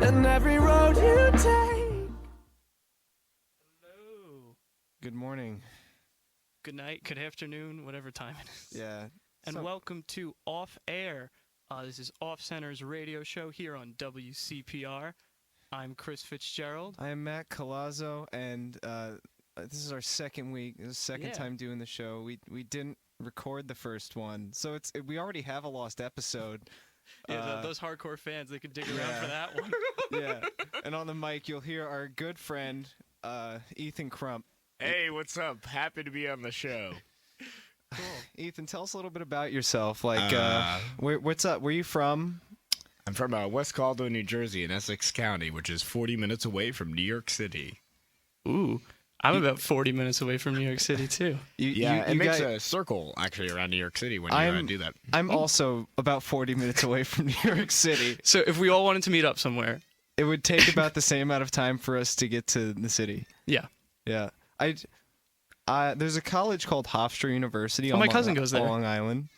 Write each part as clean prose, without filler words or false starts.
and every road you take. Hello. Good morning. Good night, good afternoon, whatever time it is. Yeah. And welcome to Off Air. This is Off Center's radio show here on WCPR. I'm Chris Fitzgerald. I am Matt Colazzo, and this is our second week, time doing the show. We didn't record the first one, so we already have a lost episode. Yeah, those hardcore fans, they could dig around for that one. Yeah. And on the mic, you'll hear our good friend, Ethan Crump. Hey, what's up? Happy to be on the show. Cool. Ethan, tell us a little bit about yourself. Like, what's up? Where you from? I'm from West Caldwell, New Jersey, in Essex County, which is 40 minutes away from New York City. Ooh, I'm about 40 minutes away from New York City, too. It makes a circle, actually, around New York City when you do that. I'm also about 40 minutes away from New York City. So if we all wanted to meet up somewhere. It would take about the same amount of time for us to get to the city. Yeah. Yeah. There's a college called Hofstra University my cousin goes there. on Long Island,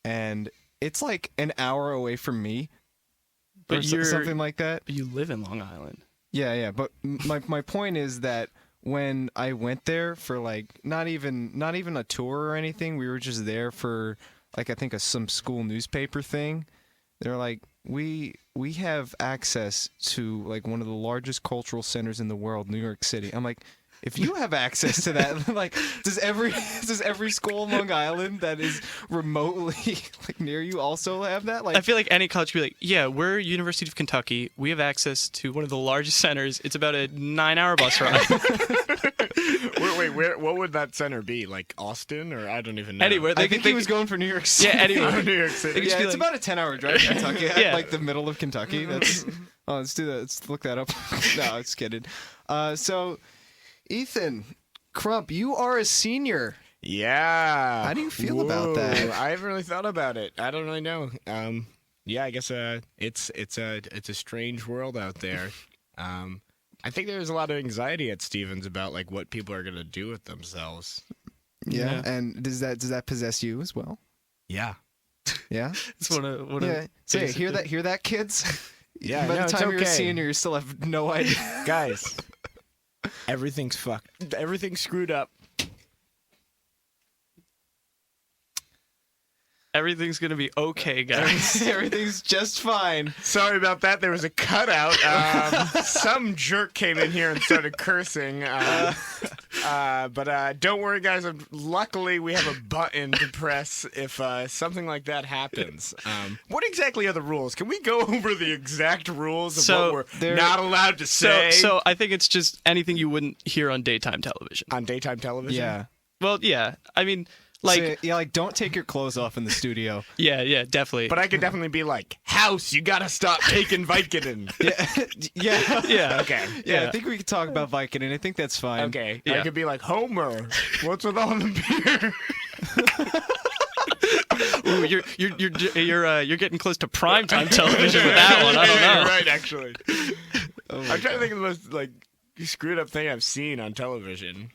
and it's like an hour away from me, but something like that. But you live in Long Island. Yeah. But my point is that when I went there for like not even a tour or anything, we were just there for like I think some school newspaper thing. They're like, we have access to like one of the largest cultural centers in the world, New York City. I'm like, if you have access to that, like, does every school in Long Island that is remotely like near you also have that? Like, I feel like any college could be like, yeah, we're University of Kentucky. We have access to one of the largest centers. It's about a 9-hour bus ride. Wait, what would that center be? Like Austin, or I don't even know. Anywhere. I think he was going for New York City. Yeah, anywhere. New York City. Yeah, it's about a 10-hour drive to Kentucky. Yeah. Like the middle of Kentucky. Let's do that. Let's look that up. No, it's kidding. So, Ethan Crump, you are a senior. Yeah. How do you feel about that? I haven't really thought about it. I don't really know. Yeah, I guess it's a strange world out there. I think there's a lot of anxiety at Stevens about like what people are gonna do with themselves. Yeah. And does that possess you as well? Yeah. Yeah. It's one of yeah. Say, hear that, kids? Yeah. By the time you're okay. a senior, you still have no idea. Guys, everything's fucked. Everything's screwed up. Everything's going to be okay, guys. Everything's just fine. Sorry about that. There was a cutout. Some jerk came in here and started cursing. But don't worry, guys. Luckily, we have a button to press if something like that happens. What exactly are the rules? Can we go over the exact rules of what we're not allowed to say? So I think it's just anything you wouldn't hear on daytime television. On daytime television? Yeah. Well, yeah. I mean... Like, so, like, don't take your clothes off in the studio. Yeah, definitely. But I could definitely be like, House, you gotta stop taking Vicodin. Yeah. Okay. Yeah, I think we could talk about Vicodin. I think that's fine. Okay. Yeah. I could be like, Homer, what's with all the beer? Ooh, you're getting close to primetime television with that one. I don't know. You're right, actually. I'm trying to God. think of the most like screwed up thing I've seen on television.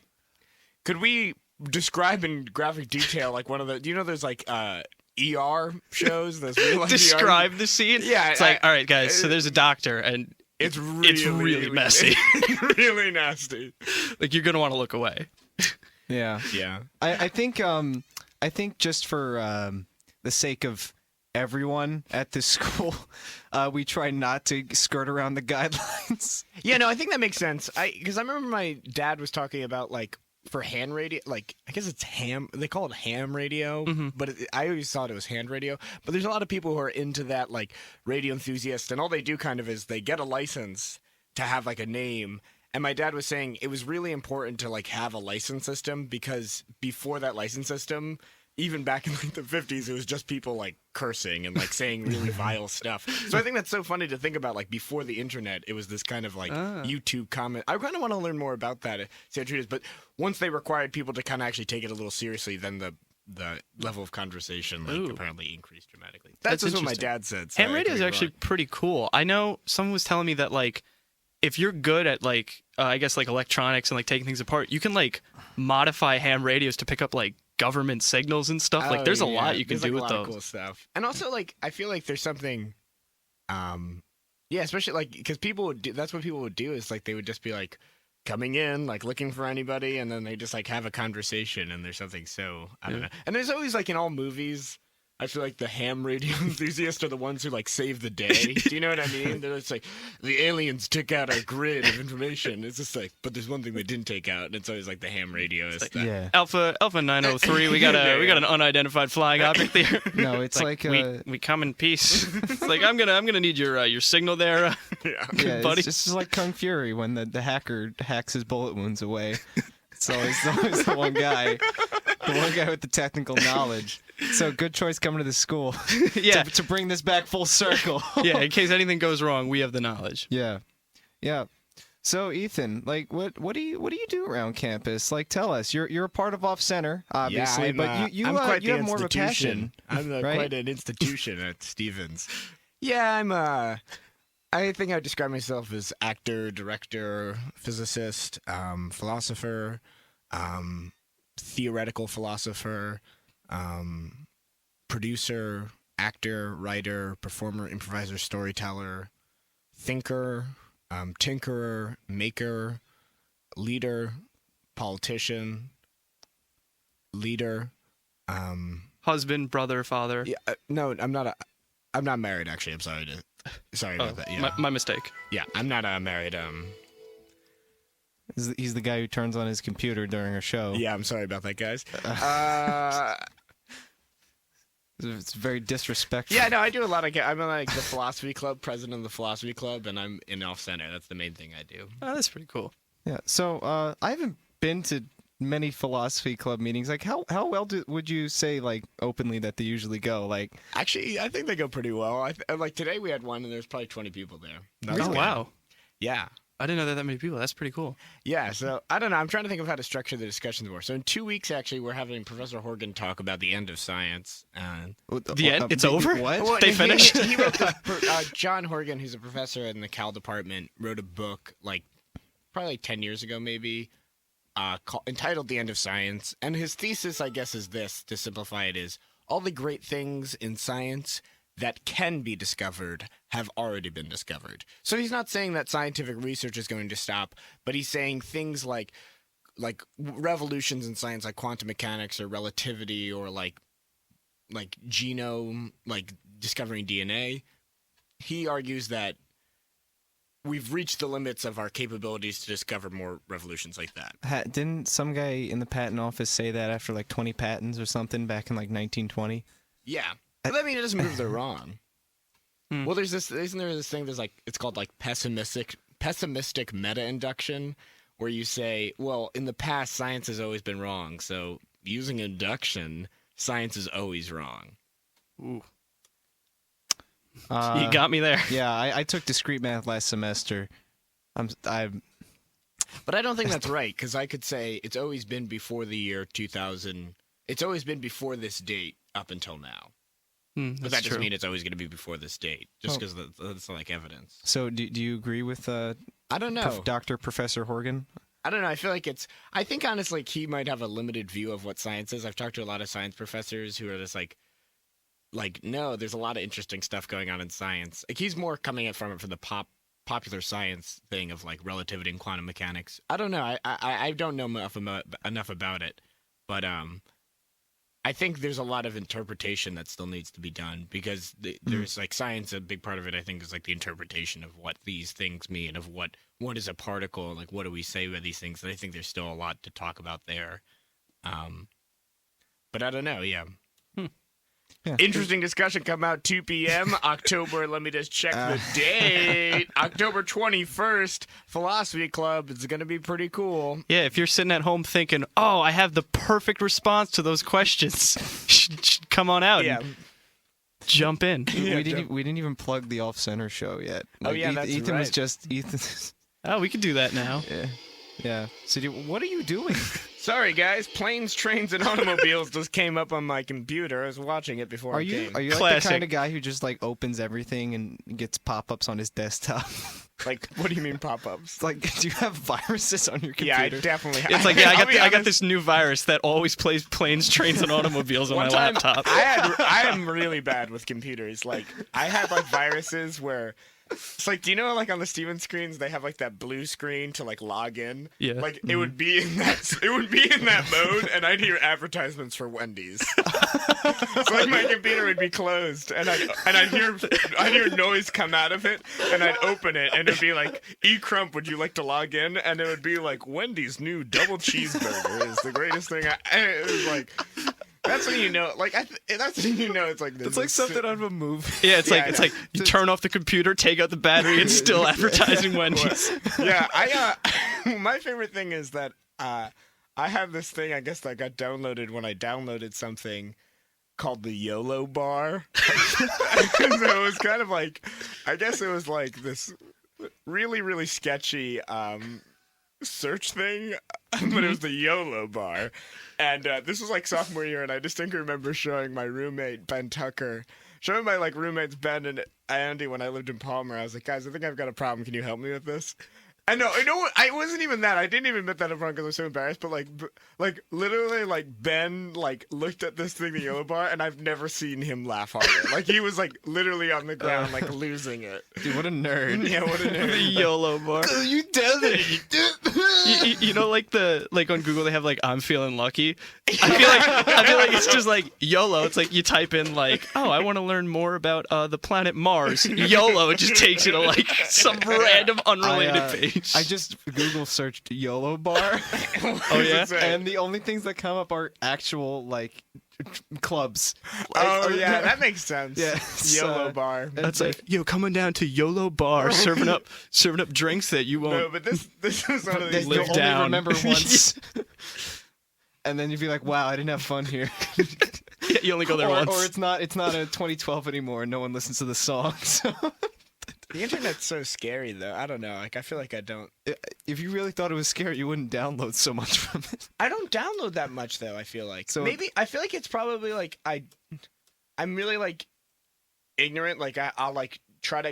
Could we describe in graphic detail like one of the? Do you know there's like ER shows? Those real life Describe the scene. Yeah, it's like, all right, guys. So there's a doctor, and it's really messy. It's really nasty. Like you're gonna want to look away. Yeah. Yeah. I think just for the sake of everyone at this school, we try not to skirt around the guidelines. Yeah, no, I think that makes sense. Because I remember my dad was talking about like for hand radio, like I guess it's ham. They call it ham radio, but I always thought it was hand radio. But there's a lot of people who are into that, like radio enthusiasts, and all they do kind of is they get a license to have like a name. And my dad was saying it was really important to like have a license system because before that license system, even back in like the 50s, it was just people like cursing and like saying really vile stuff. So I think that's so funny to think about. Like before the internet, it was this kind of like YouTube comment. I kind of want to learn more about that. See how true it is. But once they required people to kind of actually take it a little seriously, then the level of conversation like apparently increased dramatically. That's just what my dad said. So ham radio is actually pretty cool. I know someone was telling me that like if you're good at like I guess like electronics and like taking things apart, you can like modify ham radios to pick up like government signals and stuff. Like there's a lot you can do with those. Cool stuff. And also like I feel like there's something Yeah, especially like because people would do. That's what people would do is like they would just be like coming in, like looking for anybody, and then they just like have a conversation, and there's something so I don't know. And there's always like in all movies. I feel like the ham radio enthusiasts are the ones who like save the day. Do you know what I mean? They're just like, the aliens took out our grid of information. It's just like, but there's one thing they didn't take out, and it's always like the ham radio. Like, Yeah. Alpha 903. We got an unidentified flying object there. No, it's like we come in peace. It's like I'm gonna need your signal there, yeah, buddy. it's just like Kung Fury when the hacker hacks his bullet wounds away. It's always the one guy. The one guy with the technical knowledge. So good choice coming to the school. Yeah. to bring this back full circle. Yeah, in case anything goes wrong, we have the knowledge. Yeah. So Ethan, like, what do you do around campus? Like, tell us. You're a part of Off Center, obviously, I'm, but you I'm quite you the have more of a passion. I'm right? quite an institution at Stevens. Yeah, I think I would describe myself as actor, director, physicist, philosopher, theoretical philosopher, producer, actor, writer, performer, improviser, storyteller, thinker, tinkerer, maker, leader, politician, leader, Husband, brother, father. yeah, no, I'm not married actually. I'm sorry about that. Yeah. My mistake. Yeah, I'm not married. He's the guy who turns on his computer during a show. Yeah, I'm sorry about that, guys. It's very disrespectful. Yeah, no, I do a lot of. I'm in like the philosophy club, president of the philosophy club, and I'm in Off Center. That's the main thing I do. Oh, that's pretty cool. Yeah. So I haven't been to many philosophy club meetings. Like, how well would you say, like, openly that they usually go? Like, Actually, I think they go pretty well. Like today we had one, and there's probably 20 people there. That was Oh good. wow, Yeah. I didn't know that many people. That's pretty cool. Yeah, so I don't know. I'm trying to think of how to structure the discussions more. So in 2 weeks, actually, we're having Professor Horgan talk about the end of science. And The end? It's over? What? Well, They finished? He wrote this, John Horgan, who's a professor in the Cal department, wrote a book probably 10 years ago, maybe, entitled "The End of Science." And his thesis, I guess, is this: to simplify it, is all the great things in science that can be discovered have already been discovered. So he's not saying that scientific research is going to stop, but he's saying things like revolutions in science, like quantum mechanics or relativity, or like genome, like discovering DNA. He argues that we've reached the limits of our capabilities to discover more revolutions like that. Didn't some guy in the patent office say that after like 20 patents or something back in like 1920? Yeah. But I mean, it doesn't prove they're wrong. Well, isn't there this thing, it's called like pessimistic meta-induction, where you say, well, in the past, science has always been wrong, so using induction, science is always wrong. Ooh. You got me there. Yeah, I took discrete math last semester. But I don't think that's right, because I could say it's always been before the year 2000. It's always been before this date up until now. But that doesn't mean it's always going to be before this date, just because that's not like evidence. So do you agree with I don't know. Dr. Professor Horgan? I don't know. I feel like I think honestly he might have a limited view of what science is. I've talked to a lot of science professors who are just like no, there's a lot of interesting stuff going on in science. Like he's more coming at from the popular science thing of like relativity and quantum mechanics. I don't know. I don't know enough about it, but I think there's a lot of interpretation that still needs to be done, because there's like science, a big part of it, I think, is like the interpretation of what these things mean, of what is a particle, like what do we say about these things. And I think there's still a lot to talk about there. But I don't know, yeah. Yeah. Interesting discussion come out 2 p.m. October, let me just check the date. October 21st, Philosophy Club. It's going to be pretty cool. Yeah, if you're sitting at home thinking, oh, I have the perfect response to those questions, come on out and jump in. We didn't even plug the Off Center show yet. Oh, yeah, that's Ethan right. was just Ethan. Oh, we could do that now. Yeah. So what are you doing? Sorry, guys. Planes, Trains, and Automobiles just came up on my computer. I was watching it before Are I you came. like the Classic. kind of guy who just like opens everything and gets pop-ups on his desktop? Like, what do you mean pop-ups? Like, do you have viruses on your Yeah, computer? I definitely have. It's like, yeah, I got this new virus that always plays planes, trains, and automobiles on my One time, laptop. I am really bad with computers. Like, I had like viruses where It's like, do you know, like on the Steven screens, they have like that blue screen to like log in. Yeah. Like it would be in that mode, and I'd hear advertisements for Wendy's. So like my computer would be closed, and I'd hear noise come out of it, and I'd open it, and it'd be like, Crump, would you like to log in? And it would be like, Wendy's new double cheeseburger is the greatest thing. It was like. That's when you know, like, that's when you know it's like this. It's like something out of a movie. Yeah, it's like you turn off the computer, take out the battery, it's still advertising Wendy's. Yeah, my favorite thing is that I have this thing, I guess, that got downloaded when I downloaded something called the YOLO bar. So it was kind of like, I guess it was like this really, really sketchy search thing, but it was the YOLO bar. And this was like sophomore year, and I distinctly remember showing my roommate, Ben Tucker, showing my like roommates, Ben and Andy, when I lived in Palmer. I was like, guys, I think I've got a problem. Can you help me with this? I know, I wasn't even that. I didn't even admit that in front because I was so embarrassed. But like literally, like Ben like looked at this thing, the YOLO bar, and I've never seen him laugh harder. Like he was like literally on the ground, like losing it. Dude, what a nerd. Yeah, what a nerd. The YOLO bar. You did it. You know, like on Google they have like I'm feeling lucky. I feel like it's just like YOLO. It's like you type in like, oh, I want to learn more about the planet Mars. YOLO. It just takes you to like some random unrelated page. I just Google searched YOLO bar. Oh yeah, and the only things that come up are actual like clubs. Oh yeah, that makes sense. Yeah, YOLO bar. that's like, yo, coming down to YOLO bar, serving up drinks that you won't. No, but this is one of these. Live You'll down. only remember once. And then you'd be like, wow, I didn't have fun here. Yeah, you only go there once. Or it's not a 2012 anymore. No one listens to the song. So. The internet's so scary, though. I don't know. Like, I feel like I don't. If you really thought it was scary, you wouldn't download so much from it. I don't download that much, though. I feel like So- maybe I feel like it's probably like I'm really like ignorant. Like I'll like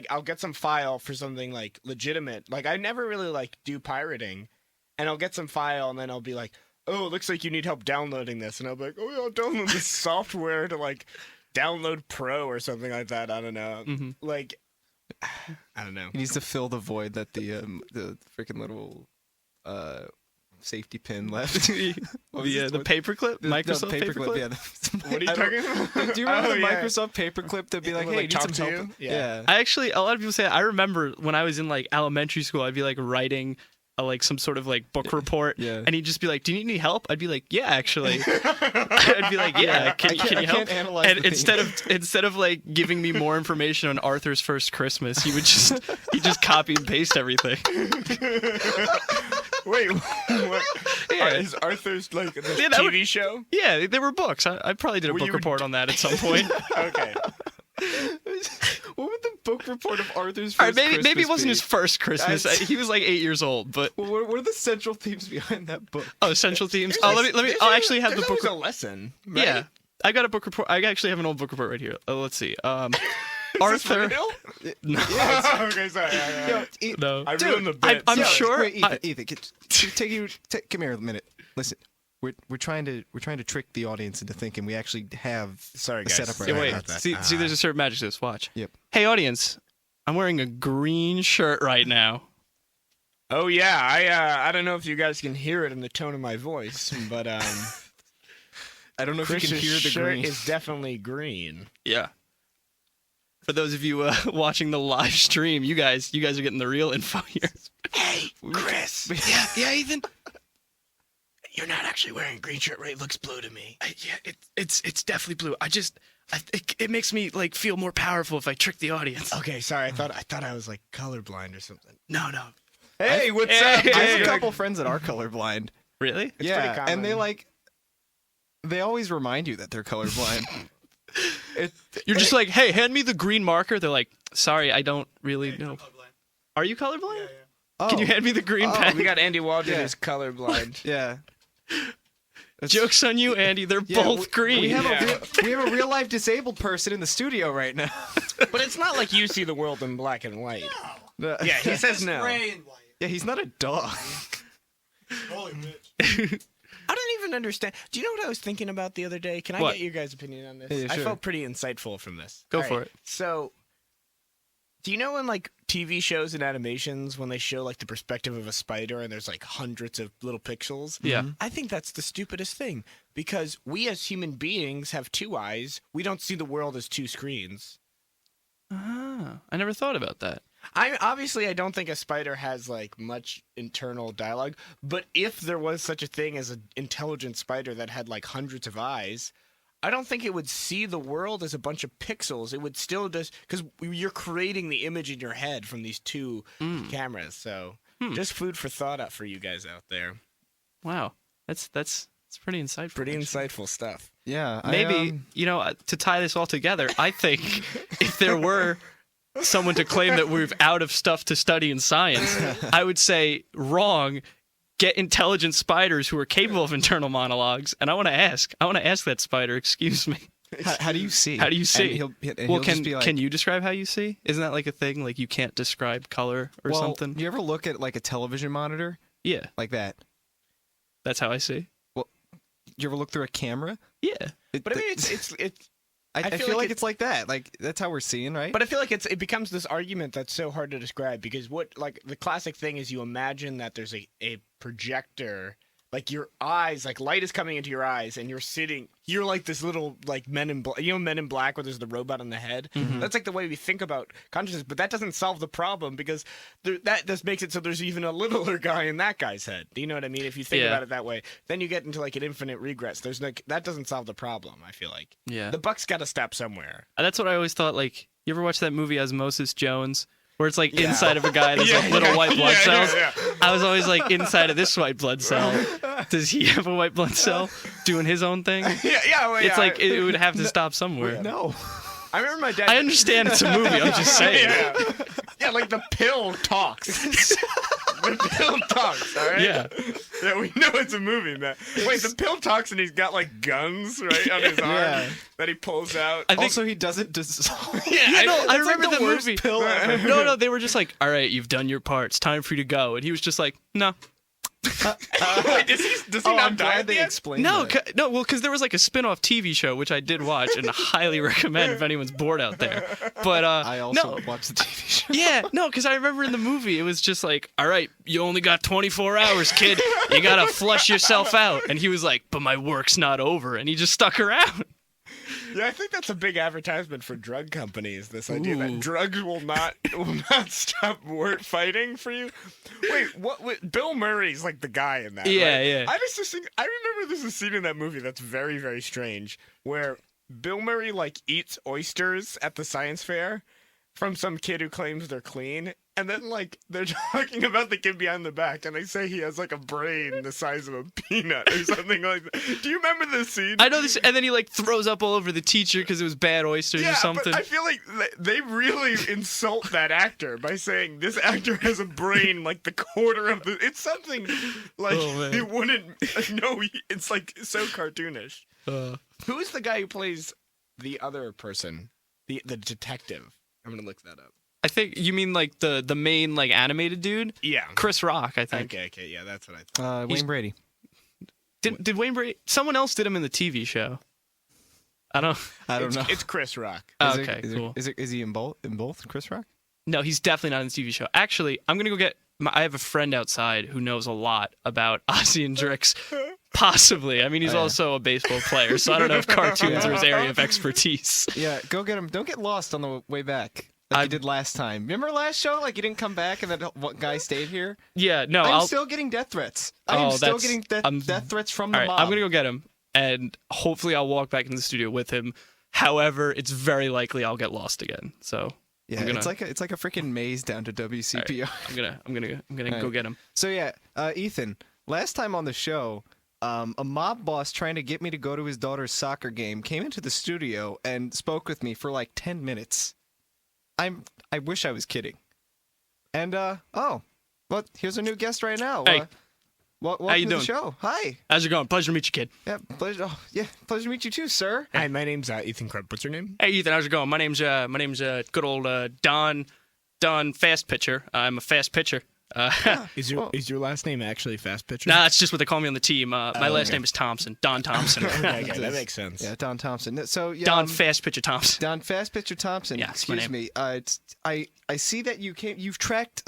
I'll get some file for something like legitimate. Like I never really like do pirating, and I'll get some file, and then I'll be like, oh, it looks like you need help downloading this, and I'll be like, oh yeah, I'll download this software to like download Pro or something like that. I don't know. Mm-hmm. Like. I don't know. He needs to fill the void that the freaking little safety pin left. The paperclip, Microsoft paperclip. Yeah. What are you talking about? Do you remember the yeah. Microsoft paperclip to be like, Would, hey, like, need talk some to help? you? Yeah. I actually, a lot of people say, I remember when I was in like elementary school, I'd be like writing like some sort of like book report, Yeah. and he'd just be like, "Do you need any help?" I'd be like, "Yeah, actually." I'd be like, "Yeah, can you I help?" can't analyze And the instead of like giving me more information on Arthur's first Christmas, he just copy and paste everything. Wait, what? Yeah. Is Arthur's like the Yeah, that TV would- show? Yeah, there were books. I probably did a Were book you- report on that at some point. Okay. What would the book report of Arthur's All first right, maybe it wasn't be? his first Christmas. He was like 8 years old, but Well, what are the central themes behind that book? oh, central themes. Oh, let me. I'll actually have the book. There's always a lesson. Right? Yeah, I got a book report. I actually have an old book report right here. Let's see. Is this Arthur. real? No. Okay, sorry. Yo, No. I ruined the bit. I'm Yo, sure. Wait, Ethan, come here a minute. Listen, we're trying to trick the audience into thinking we actually have Sorry, a guys. setup right Yeah, now. wait. about that. See, there's a certain magic to this. Watch. Yep. Hey, audience. I'm wearing a green shirt right now. Oh yeah, I don't know if you guys can hear it in the tone of my voice, but I don't know if Chris's you can hear the shirt green. is definitely green. Yeah. For those of you watching the live stream, you guys are getting the real info here. Hey, Chris. Yeah, Ethan. You're not actually wearing a green shirt, right? It looks blue to me. Yeah, it's definitely blue. It makes me like feel more powerful if I trick the audience. Okay, sorry. I thought I was like colorblind or something. No. Hey, what's Hey, up? hey, I have hey. a couple friends that are colorblind. Really? It's pretty Yeah, common. and they always remind you that they're colorblind. You're just like, hey, hand me the green marker. They're like, sorry, I don't really know. Are you colorblind? Oh, Can you hand me the green pen? We got Andy Waldron Yeah. who's colorblind. yeah. Joke's on you, Andy. They're Yeah, both green. We have Yeah. we have a real life disabled person in the studio right now. But it's not like you see the world in black and white. Yeah, he says no. Gray and white. Yeah, he's not a dog. Holy bitch. I don't even understand. Do you know what I was thinking about the other day? Can I What? get your guys' opinion on this? Yeah, I sure. felt pretty insightful from this. Go All for it. So, Do you know in like TV shows and animations when they show like the perspective of a spider and there's like hundreds of little pixels? Yeah. I think that's the stupidest thing because we as human beings have 2 eyes. We don't see the world as 2 screens. Ah, I never thought about that. I don't think a spider has like much internal dialogue, but if there was such a thing as an intelligent spider that had like hundreds of eyes, I don't think it would see the world as a bunch of pixels. It would still just because you're creating the image in your head from these 2 cameras. So just food for thought out for you guys out there. Wow, that's pretty insightful. Pretty actually. insightful stuff. Yeah. Maybe to tie this all together, I think if there were someone to claim that we're out of stuff to study in science, I would say wrong. Get intelligent spiders who are capable of internal monologues, and I want to ask that spider. Excuse me. How do you see? How do you see? And Well, he'll just be like, can you describe how you see? Isn't that like a thing? Like you can't describe color or well, something? You ever look at like a television monitor Yeah, like that? that's how I see. You ever look through a camera? Yeah. But I mean, it's I feel like it's like that. Like that's how we're seeing, right? But I feel like it becomes this argument that's so hard to describe because the classic thing is you imagine that there's a projector, like your eyes, like light is coming into your eyes and you're like this little like Men in Black, Men in Black where there's the robot on the head. Mm-hmm. That's like the way we think about consciousness, but that doesn't solve the problem because that just makes it so there's even a littler guy in that guy's head. Do you know what I mean? If you think Yeah. about it that way, then you get into like an infinite regress. There's like that doesn't solve the problem, I feel like. Yeah. The buck's got to stop somewhere. That's what I always thought. Like, you ever watch that movie Osmosis Jones, where it's like inside of a guy there's like little white blood cells? I was always like, inside of this white blood cell, does he have a white blood cell doing his own thing? It's like it would have to stop somewhere. no. I remember my dad. I understand it's a movie. I'm just saying. Yeah, like the pill talks. The pill talks, all right? Yeah. Yeah, we know it's a movie, man. Wait, the pill talks and he's got like guns, right, on his arm Yeah. that he pulls out. I think, Also, he doesn't dissolve. yeah, I remember like the the worst movie. pill ever. No, they were just like, all right, you've done your part. It's time for you to go. And he was just like, no. Wait, does he not I'm die glad at they the end? explained No, that. because there was like a spin-off TV show which I did watch and highly recommend if anyone's bored out there. But I also no, watched the TV show. yeah, no, because I remember in the movie it was just like, all right, you only got 24 hours, kid. You gotta flush yourself out. And he was like, but my work's not over, and he just stuck around. Yeah, I think that's a big advertisement for drug companies. This idea Ooh. that drugs will not stop fighting for you. Wait, what? Bill Murray's like the guy in that. Yeah, right? yeah. I remember there's a scene in that movie that's very, very strange where Bill Murray like eats oysters at the science fair from some kid who claims they're clean. And then, like, they're talking about the kid behind the back, and they say he has, like, a brain the size of a peanut or something like that. Do you remember this scene? I know this, and then he like throws up all over the teacher because it was bad oysters or something. But I feel like they really insult that actor by saying this actor has a brain like the quarter of the. It's something like he wouldn't. No, it's like so cartoonish. Who's the guy who plays the other person, the detective? I'm gonna look that up. I think you mean like the main like animated dude. Yeah, Chris Rock, I think. Okay, yeah, that's what I thought. Wayne Brady. Did Wayne Brady? Someone else did him in the TV show. I don't know. It's Chris Rock. Oh, okay, cool. Is he in both? Chris Rock? No, he's definitely not in the TV show. Actually, I'm gonna go get. I have a friend outside who knows a lot about Ozzy and Drix. Possibly. I mean, he's also a baseball player, so I don't know if cartoons are his area of expertise. Yeah, go get him. Don't get lost on the way back. Like you did last time. Remember last show? Like you didn't come back and that one guy stayed here? Yeah, no, I'm still getting death threats. I'm still getting death threats from the all right, mob. I'm going to go get him, and hopefully I'll walk back into the studio with him. However, it's very likely I'll get lost again. So yeah, it's like a freaking maze down to WCPR. Right, I'm gonna go get him. So yeah, Ethan, last time on the show, a mob boss trying to get me to go to his daughter's soccer game came into the studio and spoke with me for like 10 minutes. I wish I was kidding. And well, here's a new guest right now. Hey. Welcome How you to doing? the show. Hi. How's it going? Pleasure to meet you, kid. Yeah, pleasure. Oh, yeah, pleasure to meet you too, sir. Hi, my name's Ethan Crump. What's your name? Hey, Ethan. How's it going? My name's good old Don Fast Pitcher. I'm a fast pitcher. Is your last name actually Fast Pitcher? Nah, that's just what they call me on the team. My last name is Thompson. Don Thompson. Okay, that makes sense. Yeah, Don Thompson. So yeah, Don Fast Pitcher Thompson. Don Fast Pitcher Thompson. Yeah, that's my excuse me. I see that you've tracked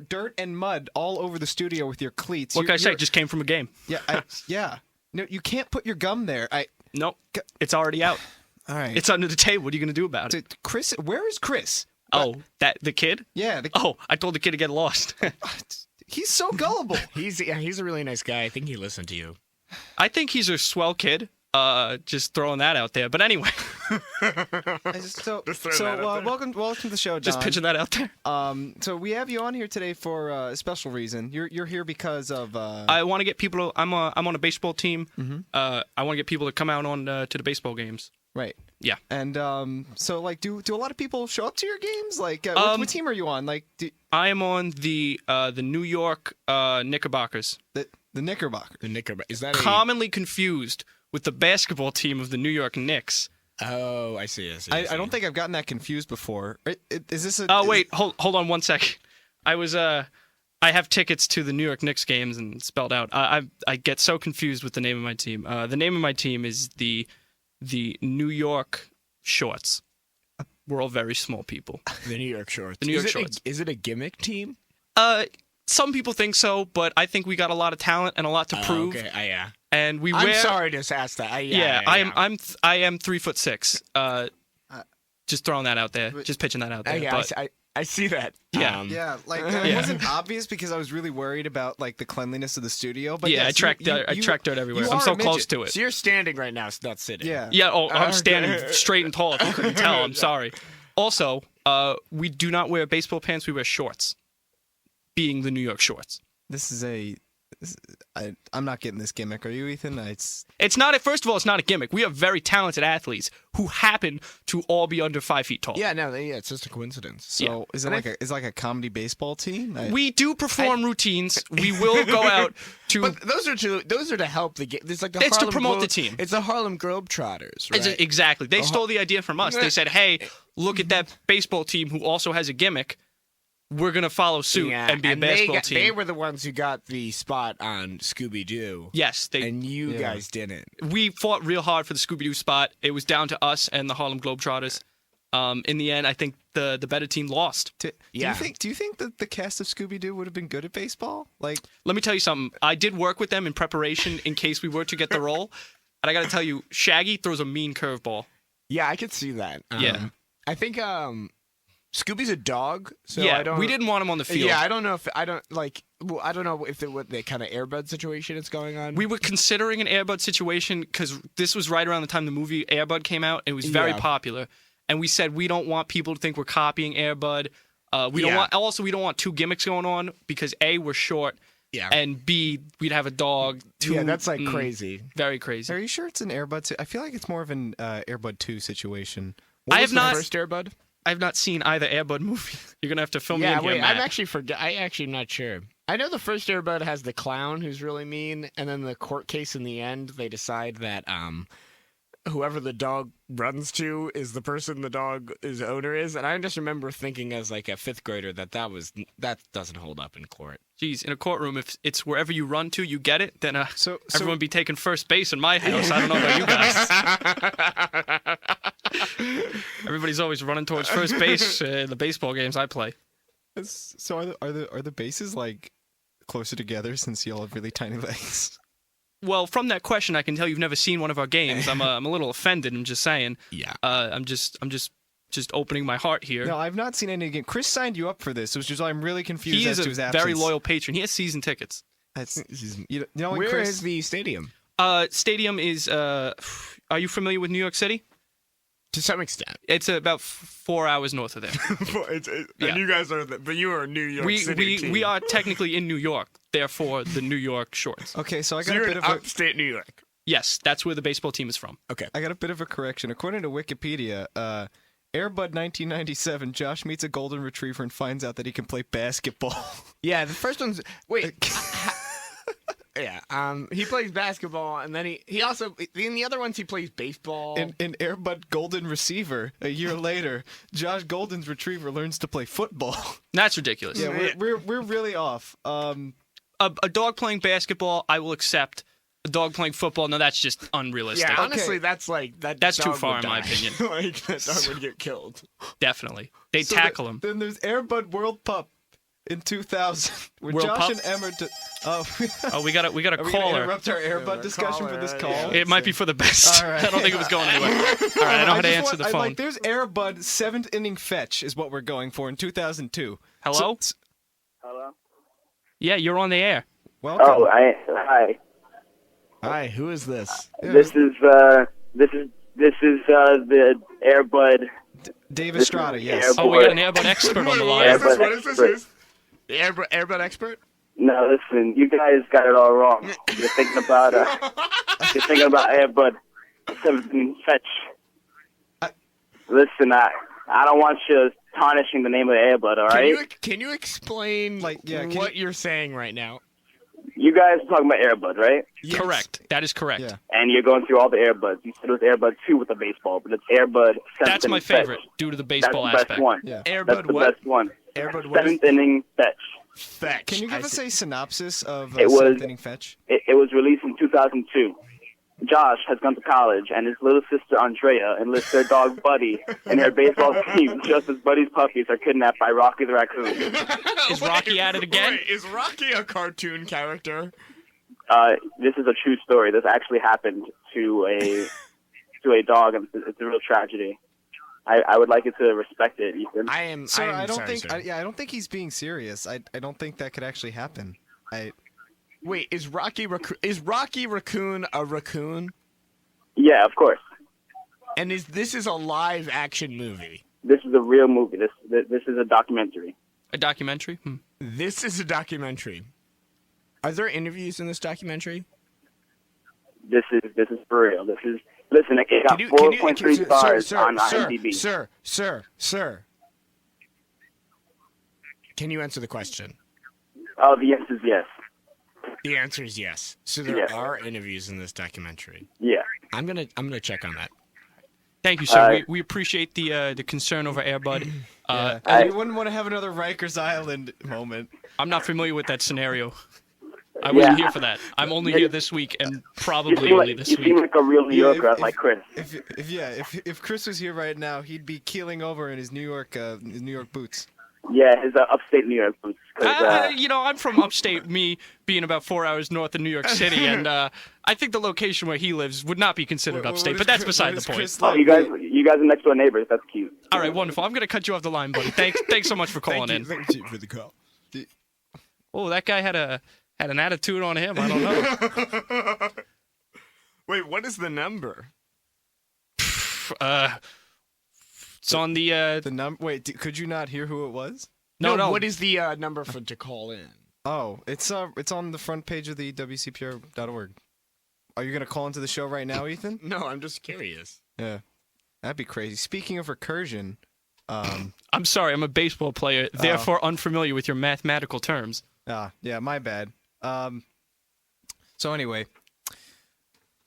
dirt and mud all over the studio with your cleats. What can I say? Just came from a game. Yeah, yeah. No, you can't put your gum there. Nope. It's already out. All right. It's under the table. What are you going to do about it? Chris, where is Chris? Oh, the kid? Yeah. Oh, I told the kid to get lost. He's so gullible. He's a really nice guy. I think he listened to you. I think he's a swell kid. Just throwing that out there. But anyway, welcome to the show, Don. just pitching that out there. So we have you on here today for a special reason. You're here because of. I want to get people. I'm on a baseball team. Mm-hmm. I want to get people to come out on to the baseball games. Right. Yeah. And so like, do a lot of people show up to your games? Like, what team are you on? Like, I am on the New York Knickerbockers. The Knickerbockers. The Knickerbockers. Is that commonly confused with the basketball team of the New York Knicks? Oh, I see. I don't think I've gotten that confused before. Is this a? Oh wait, hold on one second. I have tickets to the New York Knicks games and it's spelled out. I get so confused with the name of my team. The name of my team is the New York Shorts. We're all very small people. The New York Shorts. The New York Shorts. Is it a gimmick team? Some people think so, but I think we got a lot of talent and a lot to prove. Okay. Yeah. And we I'm wear. sorry to ask that. I am 3'6". Just throwing that out there. Just pitching that out there. Yeah, but, I see that. Yeah. Yeah, like it wasn't obvious because I was really worried about like the cleanliness of the studio. But yeah, yes, I track dirt everywhere. you I'm are so a close midget. to it. So you're standing right now, not sitting. Yeah. Yeah, I'm standing straight and tall. If you couldn't tell, I'm sorry. Also, we do not wear baseball pants. We wear shorts, being the New York Shorts. I'm not getting this gimmick. Are you, Ethan? It's not. First of all, it's not a gimmick. We have very talented athletes who happen to all be under 5 feet tall. Yeah, it's just a coincidence. So is it like a comedy baseball team? We do perform routines. We will go out to. But those are to help the game. It's like It's to promote the team. It's the Harlem Globetrotters, right? Exactly. They stole the idea from us. They said, "Hey, look at that baseball team who also has a gimmick. We're gonna follow suit and be a basketball team." They were the ones who got the spot on Scooby-Doo. Yes, and you guys didn't. We fought real hard for the Scooby-Doo spot. It was down to us and the Harlem Globetrotters. In the end, I think the better team lost. Do you think that the cast of Scooby-Doo would have been good at baseball? Like, let me tell you something. I did work with them in preparation in case we were to get the role, and I got to tell you, Shaggy throws a mean curveball. Yeah, I could see that. Yeah, I think Scooby's a dog, so we didn't want him on the field. Yeah, I don't know if the kind of Airbud situation is going on. We were considering an Airbud situation because this was right around the time the movie Airbud came out. It was very popular, and we said we don't want people to think we're copying Airbud. We don't want two gimmicks going on because A, we're short, and B, we'd have a dog. That's like crazy, very crazy. Are you sure it's an Airbud 2? I feel like it's more of an Airbud 2 situation. What was the first Airbud? I've not seen either Airbud movie. You're gonna have to film me in here, wait, Matt. I actually am not sure. I know the first Airbud has the clown who's really mean, and then the court case in the end, they decide that whoever the dog runs to is the person the dog's owner is. And I just remember thinking as like a 5th grader that doesn't hold up in court. Jeez, in a courtroom, if it's wherever you run to, you get it, then so everyone would be taking first base in my house. I don't know about you guys. Everybody's always running towards first base in the baseball games I play. So are the bases like closer together since you all have really tiny legs? Well, from that question, I can tell you've never seen one of our games. I'm a little offended. I'm just saying. Yeah. I'm just opening my heart here. No, I've not seen any game. Chris signed you up for this, which is why I'm really confused as to his absence. He is a very loyal patron. He has season tickets. You know what, Where Chris? is the stadium? Stadium is. Are you familiar with New York City? To some extent. It's about 4 hours north of there. And you guys are, but you are a New York City team. We are technically in New York, therefore the New York Shorts. Okay, so you're in upstate New York. Yes, that's where the baseball team is from. Okay. I got a bit of a correction. According to Wikipedia, Airbud 1997, Josh meets a golden retriever and finds out that he can play basketball. Yeah, the first one's... Wait. He plays basketball, and then he also in the other ones he plays baseball. In Air Bud Golden Receiver, a year later, Josh Golden's retriever learns to play football. That's ridiculous. Yeah, we're really off. A dog playing basketball, I will accept. A dog playing football, no, that's just unrealistic. Yeah, honestly, that's like that. That's too dog far, would in my die. opinion. Like that dog would get killed. Definitely. They tackle him. Then there's Air Bud World Pup in 2000, where World Josh Pup? and Emmer. Oh, we got a Are we gonna caller. interrupt our Air Bud discussion for this call? It might be for the best. All right. I don't think it was going anywhere. All right, I know how to answer the phone. there's Air Bud 7th inning fetch is what we're going for in 2002. Hello? Hello? Yeah, you're on the air. Welcome. Oh, hi. Hi, who is this? This is the Air Bud. Dave Estrada, yes. Air Oh, we got an Bud. Airbud expert on the Air line. Bud What is this? expert. The Air Bud expert? No, listen, you guys got it all wrong. You're thinking about Air Bud 7th inning fetch. Listen, I don't want you tarnishing the name of Air Bud, all right? Can you explain what you're saying right now? You guys are talking about Air Bud, right? Yes. Correct. That is correct. Yeah. And you're going through all the Air Buds. You said it was Air Bud 2 with the baseball, but it's Air Bud 7th That's my inning fetch. favorite, due to the That's baseball the best aspect. one. Yeah. Air That's Bud the what? best one. Air Bud what? 7th inning fetch. Fetch. Can you give I us see. a synopsis of It was- 7th inning fetch? It was released in 2002. Josh has gone to college, and his little sister Andrea enlists their dog Buddy in her baseball team just as Buddy's puppies are kidnapped by Rocky the raccoon. Is Rocky at it again? Wait, is Rocky a cartoon character? This is a true story. This actually happened to a dog, and it's a real tragedy. I would like you to respect it, Ethan. Sir, I I don't sorry, think. sir. I don't think he's being serious. I don't think that could actually happen. Wait, is Rocky Raccoon a raccoon? Yeah, of course. And this is a live action movie? This is a real movie. This is a documentary. A documentary? This is a documentary. Are there interviews in this documentary? This is for real. Listen. It got 4.3 stars on IMDb. Sir. Can you answer the question? Oh, the answer is yes. The answer is yes. So there Yes. are interviews in this documentary. Yeah. I'm gonna check on that. Thank you, sir. We appreciate the concern over Air Bud. You wouldn't want to have another Rikers Island moment. I'm not familiar with that scenario. I wasn't here for that. I'm only here this week, and probably only this you week. seem like a real New Yorker, like Chris. If Chris was here right now, he'd be keeling over in his New York boots. Yeah, his upstate New York boots. 'Cause, I'm from upstate, me being about 4 hours north of New York City, and I think the location where he lives would not be considered upstate, but that's beside the point. oh, you guys are next door neighbors. That's cute. All right, wonderful. I'm going to cut you off the line, buddy. Thanks so much for calling in. Thank you for the call. Oh, that guy had an attitude on him. I don't know. Wait, what is the number? It's on the The Wait, could you not hear who it was? no. What is the number to call in? Oh, it's on the front page of the WCPR.org. Are you gonna call into the show right now, Ethan? No, I'm just curious. Yeah, that'd be crazy. Speaking of recursion, I'm sorry, I'm a baseball player, therefore unfamiliar with your mathematical terms. yeah, my bad. So anyway,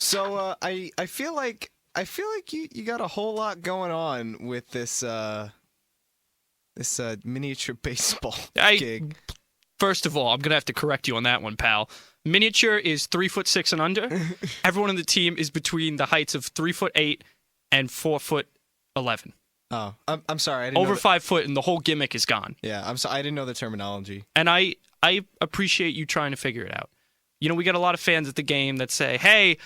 I feel like you got a whole lot going on with this miniature baseball gig. First of all, I'm gonna have to correct you on that one, pal. Miniature is 3'6" and under. Everyone on the team is between the heights of 3'8" and 4'11". Oh, I'm sorry. I didn't Over know 5 foot, and the whole gimmick is gone. Yeah, I'm sorry. I didn't know the terminology. And I appreciate you trying to figure it out. You know, we got a lot of fans at the game that say, "Hey,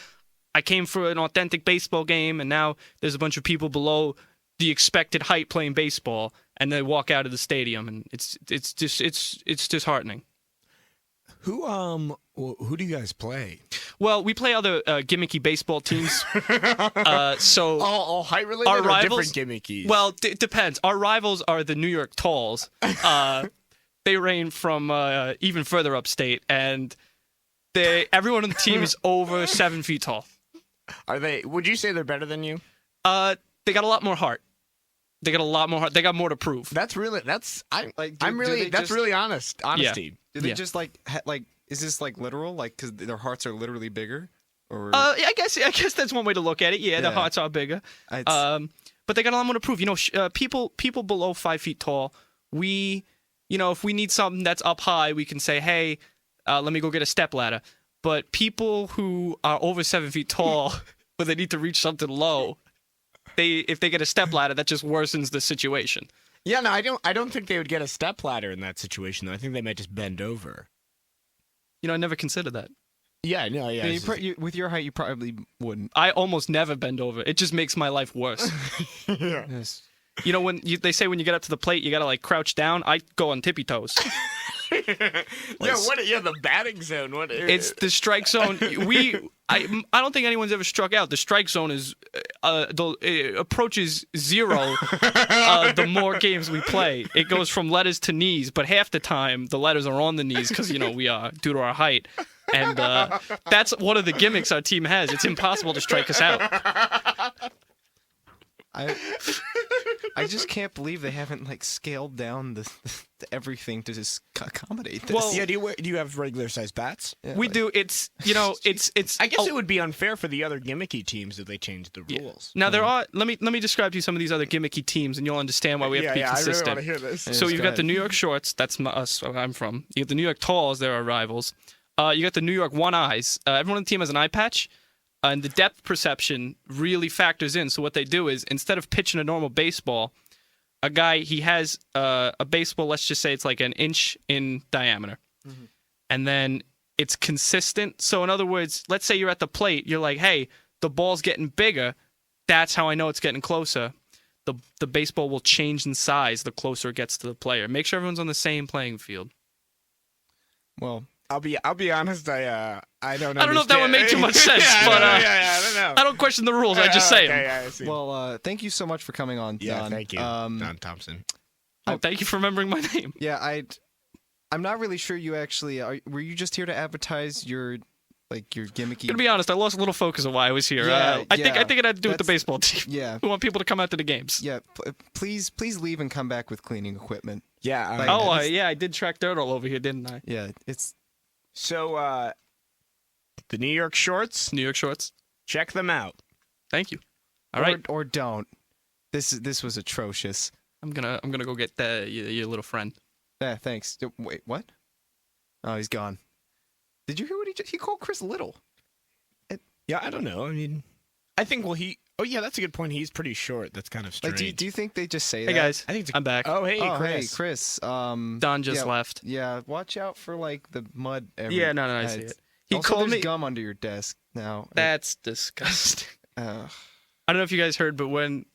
I came for an authentic baseball game, and now there's a bunch of people below the expected height playing baseball," and they walk out of the stadium, and it's disheartening. Who do you guys play? Well, we play other gimmicky baseball teams. So all height related our or rivals, different gimmickies? Well, it depends. Our rivals are the New York Talls. They range from even further upstate, and everyone on the team is over 7 feet tall. Are they? Would you say they're better than you? They got a lot more heart. They got more to prove. That's really Like, I'm really they that's just- really honesty. Do they Yeah. just is this like literal? Like, because their hearts are literally bigger? Or Yeah, I guess that's one way to look at it. Yeah, the Yeah. hearts are bigger. It's- But they got a lot more to prove. You know, people below 5 feet tall, if we need something that's up high, we can say, hey, let me go get a step ladder. But people who are over 7 feet tall, but they need to reach something low, if they get a step ladder, that just worsens the situation. Yeah, no, I don't think they would get a step ladder in that situation though. I think they might just bend over. You know, I never considered that. Yeah, no, yeah. with your height, you probably wouldn't. I almost never bend over. It just makes my life worse. yeah. Yes. You know, they say when you get up to the plate, you gotta like crouch down. I go on tippy toes. The batting zone. What? It's the strike zone. I don't think anyone's ever struck out. The strike zone is it approaches zero the more games we play. It goes from letters to knees, but half the time the letters are on the knees because we are due to our height, and that's one of the gimmicks our team has. It's impossible to strike us out. I just can't believe they haven't like scaled down the everything to just accommodate this. Well, yeah. Do you have regular sized bats? Yeah, We like- do. It's it's. I guess it would be unfair for the other gimmicky teams if they changed the rules. Now there are. Let me describe to you some of these other gimmicky teams, and you'll understand why we have to be consistent. I really want to hear this. Yeah. So Yes, you've go got the ahead. New York Shorts. That's us. Where I'm from. You got the New York Talls. They're our rivals. You got the New York One Eyes. Everyone on the team has an eye patch, and the depth perception really factors in. So what they do is instead of pitching a normal baseball, a guy he has a baseball. Let's just say it's like an inch in diameter, and then it's consistent. So in other words, let's say you're at the plate. You're like, hey, the ball's getting bigger. That's how I know it's getting closer. The baseball will change in size the closer it gets to the player. Make sure everyone's on the same playing field. well, I'll be honest. I don't. I don't know if that would make too much sense, but I don't know. I don't question the rules. I just say them. Okay, yeah, I see. well, thank you so much for coming on, yeah, Don. thank you, Don Thompson. Oh, thank you for remembering my name. Yeah, I'm not really sure you actually were you just here to advertise your gimmicky. To be honest, I lost a little focus of why I was here. Yeah, I think yeah. it had to do with the That's- baseball team. Yeah, We want people to come out to the games. yeah. Please leave and come back with cleaning equipment. Yeah. Like- Oh, yeah, I did track dirt all over here, didn't I? Yeah, it's So, the New York Shorts, New York Shorts. check them out. Thank you. All right, or don't. This was atrocious. I'm gonna go get your little friend. Yeah, thanks. Wait, what? Oh, he's gone. Did you hear what he called Chris Little? Yeah, I don't know. I mean, I think Oh yeah, that's a good point. He's pretty short. That's kind of strange. Like, do you think they just say Hey that? guys, I think it's I'm back. Oh hey, Oh, Chris. hey, Chris. Don just yeah, left. Yeah, watch out for like the mud. Yeah, no, I see it. He also, called there's me. gum under your desk now. That's disgusting. Uh, I don't know if you guys heard, but when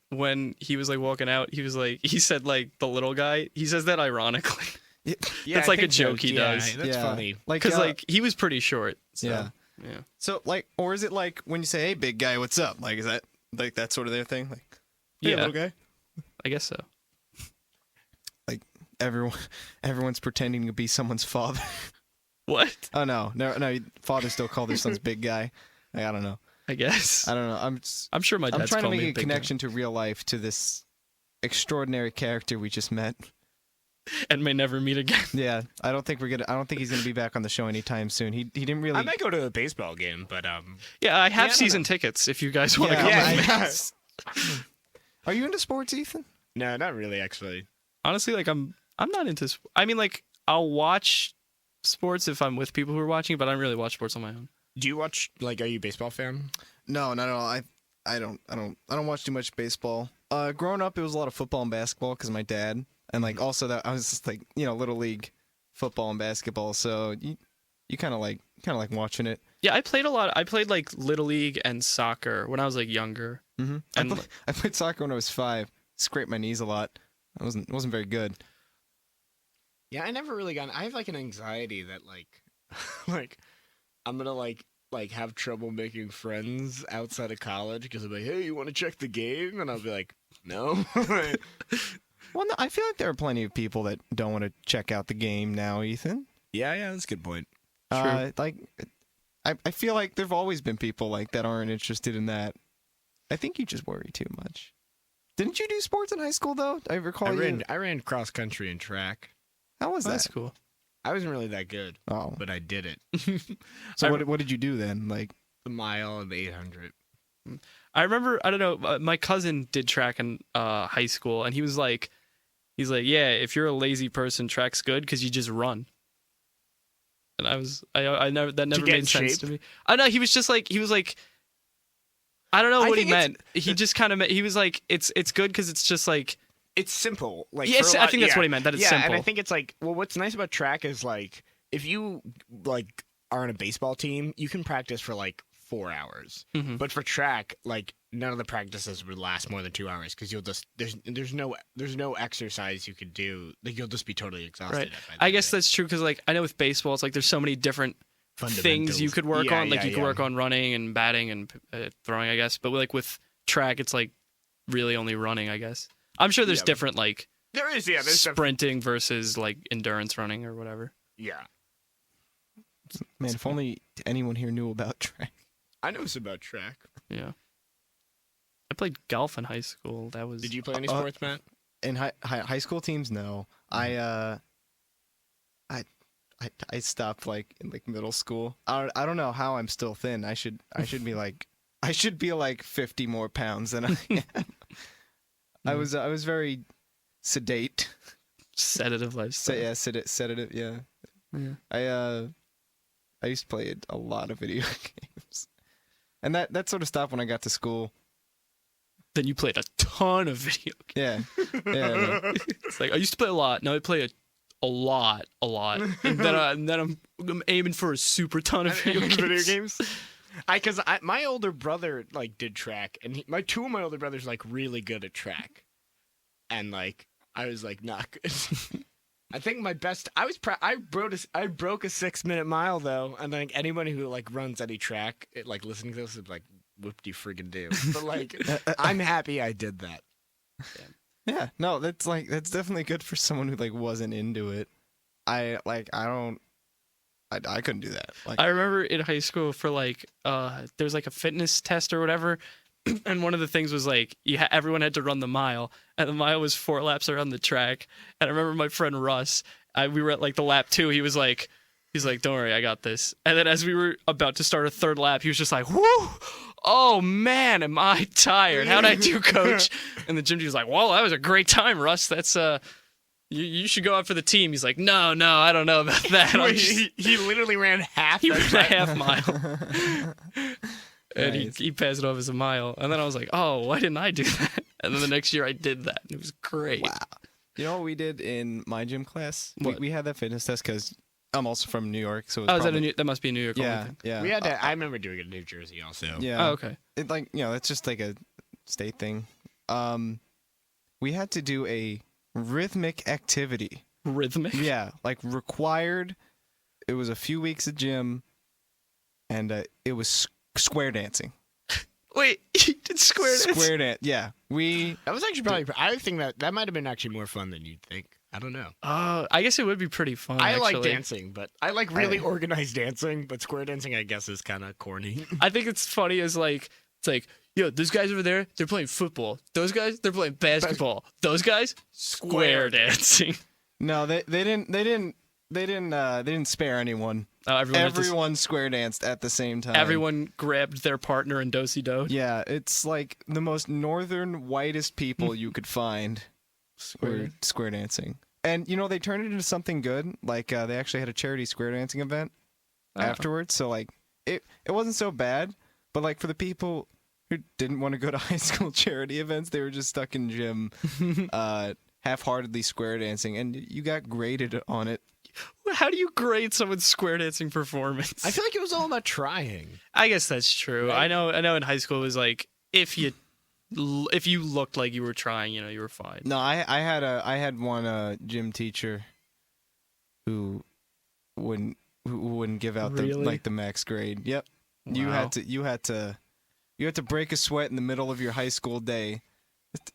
he was like walking out, he said like the little guy. He says that ironically Yeah, That's I like a think so. joke he Yeah, does. That's yeah. funny. Like, because like he was pretty short. So, yeah. yeah. So like, or is it like when you say, "Hey, big guy, what's up?" Like, is that like that sort of their thing? Like, hey, Yeah. little guy. I guess so. Like everyone's pretending to be someone's father. What? Oh no. Fathers still call their sons big guy. Like, I don't know. I guess. I don't know. I'm sure my dad's I'm trying to called make me a big guy. connection to real life to this extraordinary character we just met. and may never meet again. Yeah, I don't think he's gonna be back on the show anytime soon. He didn't really. I might go to a baseball game, but Yeah, I have Yeah, I don't season tickets if you guys want to Yeah, come I- with me. Are you into sports, Ethan? no, not really actually. Honestly, like I'm not into. I mean, like I'll watch sports if I'm with people who are watching, but I don't really watch sports on my own. Do you watch are you a baseball fan? No, not at all. I don't watch too much baseball. Growing up, it was a lot of football and basketball because of my dad, and like also that I was just like little league football and basketball. So you kind of like watching it. Yeah, I played a lot. I played like little league and soccer when I was like younger. Mm-hmm. And I played soccer when I was 5. Scraped my knees a lot. I wasn't very good. Yeah, I never really got. I have like an anxiety that like I'm gonna like have trouble making friends outside of college because I'm like, hey, you want to check the game? And I'll be like, no. Well, no, I feel like there are plenty of people that don't want to check out the game now, Ethan. yeah, that's a good point. Like, I feel like there've always been people like that aren't interested in that. I think you just worry too much. Didn't you do sports in high school though? I recall I ran cross country and track. How was That's that? cool. I wasn't really that good, Oh, but I did it. so what did you do then? Like, The mile and the 800. I remember, I don't know, my cousin did track in high school, and he's like, yeah, if you're a lazy person, track's good because you just run. And I never, that never get in made sense shape? to me. I know, he was like, I don't know I what he think it's- meant. He just kind of, he was like, it's good because it's just like, It's simple. Like yes, for a I lot- think that's yeah. what he meant, that it's yeah, simple. and I think it's like, well, what's nice about track is like, if you like are on a baseball team, you can practice for like 4 hours. Mhm. But for track, like none of the practices would last more than 2 hours because you'll just there's no exercise you could do. Like you'll just be totally exhausted. Right. by the I end guess of it. that's true because like I know with baseball, it's like there's so many different things you Fundamentals. could work Yeah, on. Like yeah, you could yeah. work on running and batting and throwing, I guess. But like with track, it's like really only running, I guess. I'm sure there's Yeah. different like There is, yeah. There's sprinting versus like endurance running or whatever. yeah. man, if only anyone here knew about track. I know it's about track. Yeah. I played golf in high school. That was Did you play any sports, Matt? In high school teams, no. I stopped like in like middle school. I don't know how I'm still thin. I should be like 50 more pounds than I am. I was very sedate. sedative lifestyle. Sedative. Yeah. Yeah. I used to play a lot of video games, and that sort of stopped when I got to school. Then you played a ton of video games. Yeah. It's like I used to play a lot. Now I play a lot. And then I'm aiming for a super ton of video games. Because my older brother like did track, and two of my older brothers like really good at track, and like I was like not good. I think my best I broke a 6-minute mile though, and like anybody who like runs any track, like listening to this is like whoop-de friggin' do. But like I'm happy I did that. Yeah. No, that's definitely good for someone who like wasn't into it. I couldn't do that. Like, I remember in high school for like there was like a fitness test or whatever, and one of the things was like everyone had to run the mile, and the mile was 4 laps around the track. And I remember my friend Russ, we were at like the lap 2. He's like, don't worry, I got this. And then as we were about to start a 3rd lap, he was just like, whoo, oh man, am I tired? How'd I do, coach? And the gym teacher was like, well, that was a great time, Russ. That's you should go out for the team. He's like, no, I don't know about that. He literally ran half. He that ran a time. half mile. And Nice. he passed it off as a mile. And then I was like, oh, why didn't I do that? And then the next year I did that. And it was great. wow. You know what we did in my gym class? What? We had that fitness test because I'm also from New York, so it was Oh, is that probably, that must be a New York only yeah, thing. yeah. We had to. I remember doing it in New Jersey also. Yeah. Oh, okay. It like it's just like a state thing. We had to do a rhythmic activity. Rhythmic? Yeah, like required. It was a few weeks of gym, and it was square dancing. Wait, you did square dance? Square dance. Yeah, we. That was actually probably. I think that might have been actually more fun than you'd think. I don't know. I guess it would be pretty fun, I like actually. dancing, but I like really organized dancing. But square dancing, I guess, is kind of corny. I think it's funny as like, it's like, yo, those guys over there, they're playing football. Those guys, they're playing basketball. Those guys, square dancing. No, they didn't spare anyone. Everyone Square danced at the same time. everyone grabbed their partner and do-si-do. Yeah, it's like the most northern whitest people you could find were square dancing. And they turned it into something good. Like they actually had a charity square dancing event afterwards. So like it wasn't so bad, but like for the people who didn't want to go to high school charity events, they were just stuck in gym half-heartedly square dancing, and you got graded on it. How do you grade someone's square dancing performance? I feel like it was all about trying. I guess that's true. Right? I know in high school it was like if you looked like you were trying, you were fine. No, I had one gym teacher who wouldn't give out Really? the max grade. Yep. You Wow. had to break a sweat in the middle of your high school day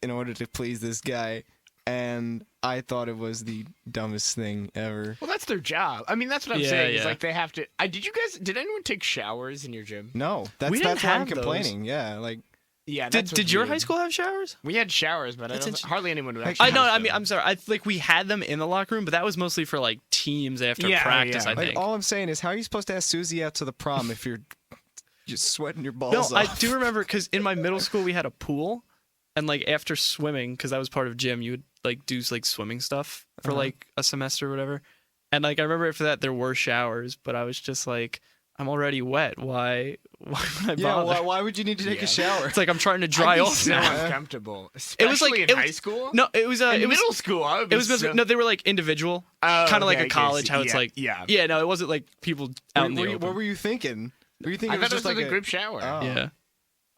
in order to please this guy, and I thought it was the dumbest thing ever. Well, that's their job. I mean, that's what I'm Yeah, saying. It's yeah. like they have to. Did anyone take showers in your gym? No, We didn't that's why I'm have those. complaining. Yeah, like Yeah. Did your high school have showers? We had showers, but That's hardly anyone would I actually. I know. use I mean, them. I'm sorry. We had them in the locker room, but that was mostly for like teams after Yeah, practice. yeah. I Like, think. all I'm saying is, how are you supposed to ask Susie out to the prom if you're just sweating your balls No, off? I do remember because in my middle school we had a pool, and like after swimming, because that was part of gym, you would like do like swimming stuff for like a semester or whatever. And like I remember after that there were showers, but I was just like, I'm already wet. Why would I Yeah, bother? why would you need to take a shower? It's like I'm trying to dry I'd be off so now. uncomfortable. It was like Especially in it high was- school. No, it was in it was middle school. I would be it was so... no, they were like individual, Oh, kind of like okay, a okay, college. so- How it's yeah, like yeah. yeah, no, it wasn't like people out in the open. What were you thinking? Were you thinking I it was thought it just was like a group shower. Oh. Yeah,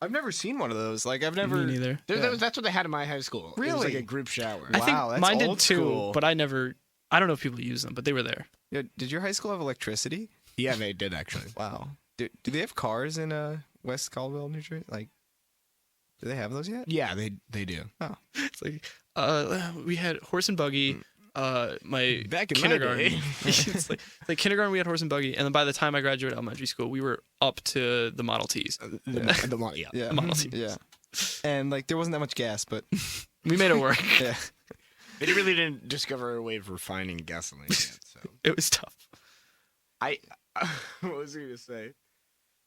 I've never seen one of those. Like I've never. me neither. That's what they had in my high school. It was like Really? a group shower. I think Wow, that's mine did old too, school. but I don't know if people use them, but they were there. Yeah, did your high school have electricity? Yeah, they did actually. Wow. Do they have cars in West Caldwell, New Jersey? Like, do they have those yet? Yeah, they do. It's like we had horse and buggy. My Back in my kindergarten. day. It's like kindergarten we had horse and buggy, and then by the time I graduated elementary school, we were up to the Model Ts. The one, yeah. Yeah. Model T. Yeah. And like there wasn't that much gas, but We made it work. yeah. They really didn't discover a way of refining gasoline yet. So It was tough. what was I gonna say?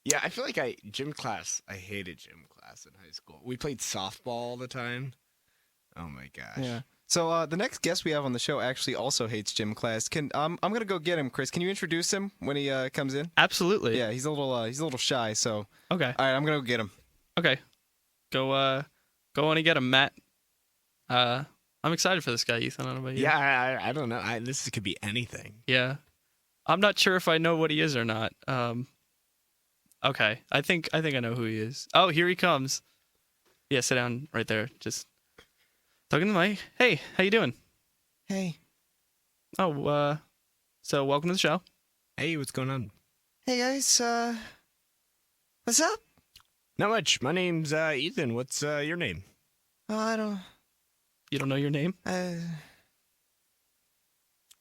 Yeah, I feel like gym class. I hated gym class in high school. We played softball all the time. Oh my gosh. Yeah. So the next guest we have on the show actually also hates gym class. I'm gonna go get him, Chris. Can you introduce him when he comes in? Absolutely. Yeah, he's a little shy. So Okay. all right, I'm gonna go get him. Okay. Go on and get him, Matt. I'm excited for this guy, Ethan. I don't know about you. Yeah, I don't know. This could be anything. Yeah. I'm not sure if I know what he is or not. Okay. I think I know who he is. Oh, here he comes. Yeah, sit down right there. Just talking to the mic. Hey, how you doing? Hey. Oh, so welcome to the show. Hey, what's going on? Hey guys. What's up? Not much. My name's Ethan. What's your name? Oh, I don't. You don't know your name?